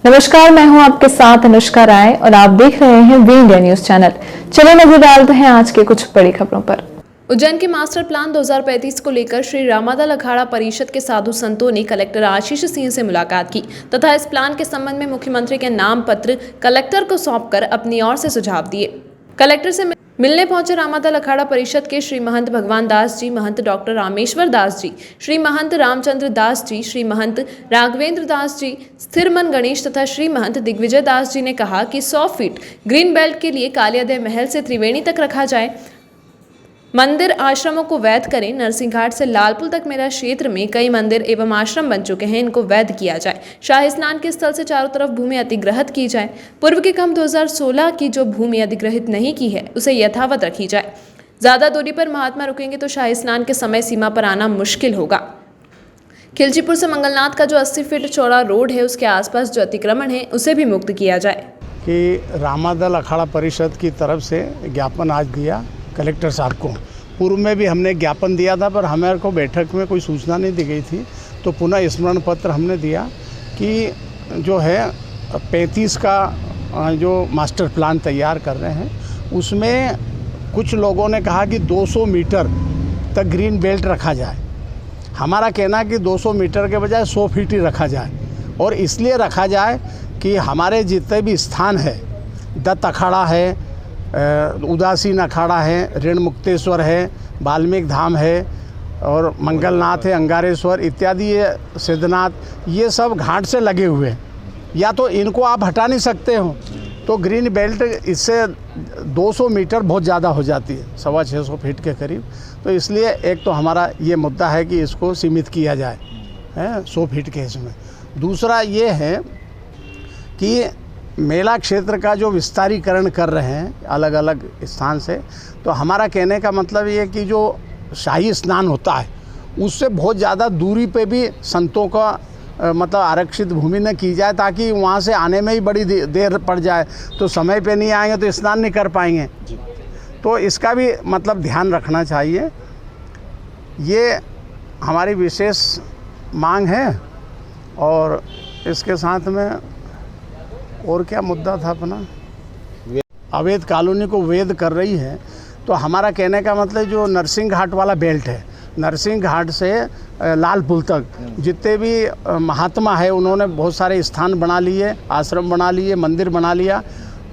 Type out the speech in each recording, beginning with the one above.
नमस्कार, मैं हूं आपके साथ अनुष्का राय और आप देख रहे हैं वी इंडिया न्यूज चैनल। चलिए नजर डालते हैं आज के कुछ बड़ी खबरों पर। उज्जैन के मास्टर प्लान 2035 को लेकर श्री रामादल अखाड़ा परिषद के साधु संतों ने कलेक्टर आशीष सिंह से मुलाकात की तथा इस प्लान के संबंध में मुख्यमंत्री के नाम पत्र कलेक्टर को सौंपकर अपनी ओर से सुझाव दिए। कलेक्टर से मिलने पहुंचे रामादल अखाड़ा परिषद के श्री महंत भगवान दास जी, महंत डॉक्टर रामेश्वर दास जी, श्री महंत रामचंद्र दास जी, श्री महंत राघवेंद्र दास जी, स्थिर मन गणेश तथा श्री महंत दिग्विजय दास जी ने कहा कि 100 फीट ग्रीन बेल्ट के लिए कालियादेव महल से त्रिवेणी तक रखा जाए, मंदिर आश्रमों को वैध करें। नरसिंह घाट से लालपुल तक मेरा क्षेत्र में कई मंदिर एवं आश्रम बन चुके हैं, इनको वैध किया जाए। शाही स्नान के स्थल से चारों तरफ भूमि अधिग्रहित की जाए। पूर्व के क्रम 2016 की जो भूमि अधिग्रहित नहीं की है उसे यथावत रखी जाए। ज्यादा दूरी पर महात्मा रुकेंगे तो शाही स्नान के समय सीमा पर आना मुश्किल होगा। खिलचीपुर से मंगलनाथ का जो 80 फीट चौड़ा रोड है उसके आसपास जो अतिक्रमण है उसे भी मुक्त किया जाए। कि रामादल अखाड़ा परिषद की तरफ से ज्ञापन आज दिया कलेक्टर साहब को। पूर्व में भी हमने ज्ञापन दिया था पर हमारे को बैठक में कोई सूचना नहीं दी गई थी, तो पुनः स्मरण पत्र हमने दिया कि जो है 35 का जो मास्टर प्लान तैयार कर रहे हैं उसमें कुछ लोगों ने कहा कि 200 मीटर तक ग्रीन बेल्ट रखा जाए। हमारा कहना है कि 200 मीटर के बजाय 100 फीट ही रखा जाए, और इसलिए रखा जाए कि हमारे जितने भी स्थान है, दत्त अखाड़ा है, उदासीन अखाड़ा है, ऋण मुक्तेश्वर है, वाल्मीकि धाम है और मंगलनाथ है, अंगारेश्वर इत्यादि, ये सिद्धनाथ, ये सब घाट से लगे हुए हैं। या तो इनको आप हटा नहीं सकते हो तो ग्रीन बेल्ट इससे 200 मीटर बहुत ज़्यादा हो जाती है, 650 फीट के करीब। तो इसलिए एक तो हमारा ये मुद्दा है कि इसको सीमित किया जाए 100 फीट के इसमें। दूसरा ये है कि मेला क्षेत्र का जो विस्तारीकरण कर रहे हैं अलग अलग स्थान से, तो हमारा कहने का मतलब ये कि जो शाही स्नान होता है उससे बहुत ज़्यादा दूरी पे भी संतों का मतलब आरक्षित भूमि न की जाए, ताकि वहाँ से आने में ही बड़ी देर पड़ जाए तो समय पे नहीं आएंगे तो स्नान नहीं कर पाएंगे। तो इसका भी मतलब ध्यान रखना चाहिए। ये हमारी विशेष मांग है। और इसके साथ में और क्या मुद्दा था अपना, अवैध कॉलोनी को वैध कर रही है। तो हमारा कहने का मतलब जो नरसिंह घाट वाला बेल्ट है, नरसिंह घाट से लाल पुल तक जितने भी महात्मा है उन्होंने बहुत सारे स्थान बना लिए, आश्रम बना लिए, मंदिर बना लिया,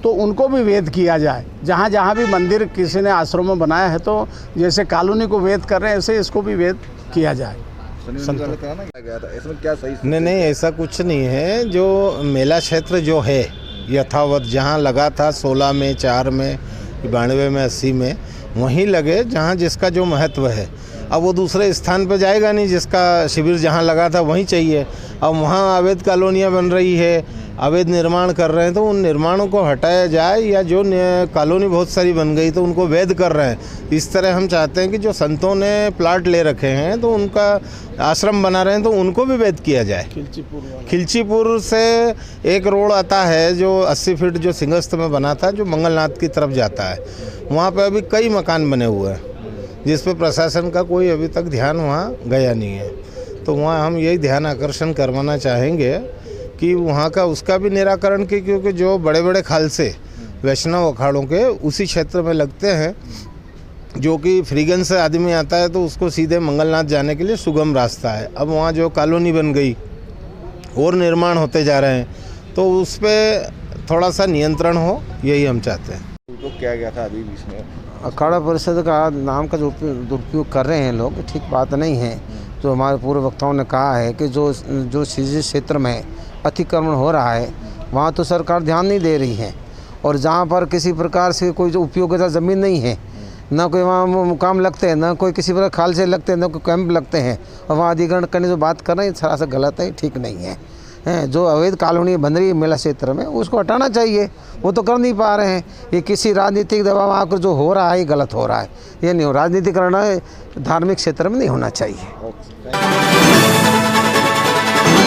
तो उनको भी वैध किया जाए। जहाँ जहाँ भी मंदिर किसी ने आश्रम में बनाया है, तो जैसे कॉलोनी को वैध कर रहे हैं ऐसे इसको भी वैध किया जाए। नहीं, ऐसा कुछ नहीं है। जो मेला क्षेत्र जो है यथावत जहाँ लगा था 16 में, 4 में, 92 में, 80 में, वहीं लगे जहाँ जिसका जो महत्व है। अब वो दूसरे स्थान पर जाएगा नहीं, जिसका शिविर जहाँ लगा था वहीं चाहिए। अब वहाँ अवैध कॉलोनियाँ बन रही है, अवैध निर्माण कर रहे हैं, तो उन निर्माणों को हटाया जाए, या जो कॉलोनी बहुत सारी बन गई तो उनको वैध कर रहे हैं। इस तरह हम चाहते हैं कि जो संतों ने प्लाट ले रखे हैं तो उनका आश्रम बना रहे हैं तो उनको भी वैध किया जाए। खिलचीपुर से एक रोड आता है जो 80 फीट जो सिंगस्त में बना था, जो मंगलनाथ की तरफ जाता है, वहाँ पर अभी कई मकान बने हुए हैं जिस पर प्रशासन का कोई अभी तक ध्यान वहाँ गया नहीं है। तो वहाँ हम यही ध्यान आकर्षण करवाना चाहेंगे कि वहाँ का उसका भी निराकरण की, क्योंकि जो बड़े बड़े खालसे वैष्णव अखाड़ों के उसी क्षेत्र में लगते हैं, जो कि फ्रीगंज से आदमी आता है तो उसको सीधे मंगलनाथ जाने के लिए सुगम रास्ता है। अब वहाँ जो कॉलोनी बन गई और निर्माण होते जा रहे हैं, तो उस पर थोड़ा सा नियंत्रण हो, यही हम चाहते हैं। तो क्या गया था अभी इसमें अखाड़ा परिषद का नाम का जो दुरुपयोग कर रहे हैं लोग, ठीक बात नहीं है। जो हमारे पूर्व वक्ताओं ने कहा है कि जो जिस क्षेत्र में अतिक्रमण हो रहा है वहाँ तो सरकार ध्यान नहीं दे रही है, और जहाँ पर किसी प्रकार से कोई जो उपयोगिता ज़मीन नहीं है, ना कोई वहाँ मुकाम लगते हैं, ना कोई किसी प्रकार खाल से लगते हैं, ना कोई कैंप लगते हैं, और वहाँ अधिग्रहण करने जो बात कर रहे हैं सरासर गलत है, ठीक नहीं है। जो अवैध कॉलोनी बन रही है मेला क्षेत्र में उसको हटाना चाहिए, वो तो कर नहीं पा रहे हैं। ये किसी राजनीतिक दबाव आकर जो हो रहा है ये गलत हो रहा है, ये नहीं हो। राजनीतिकरण धार्मिक क्षेत्र में नहीं होना चाहिए।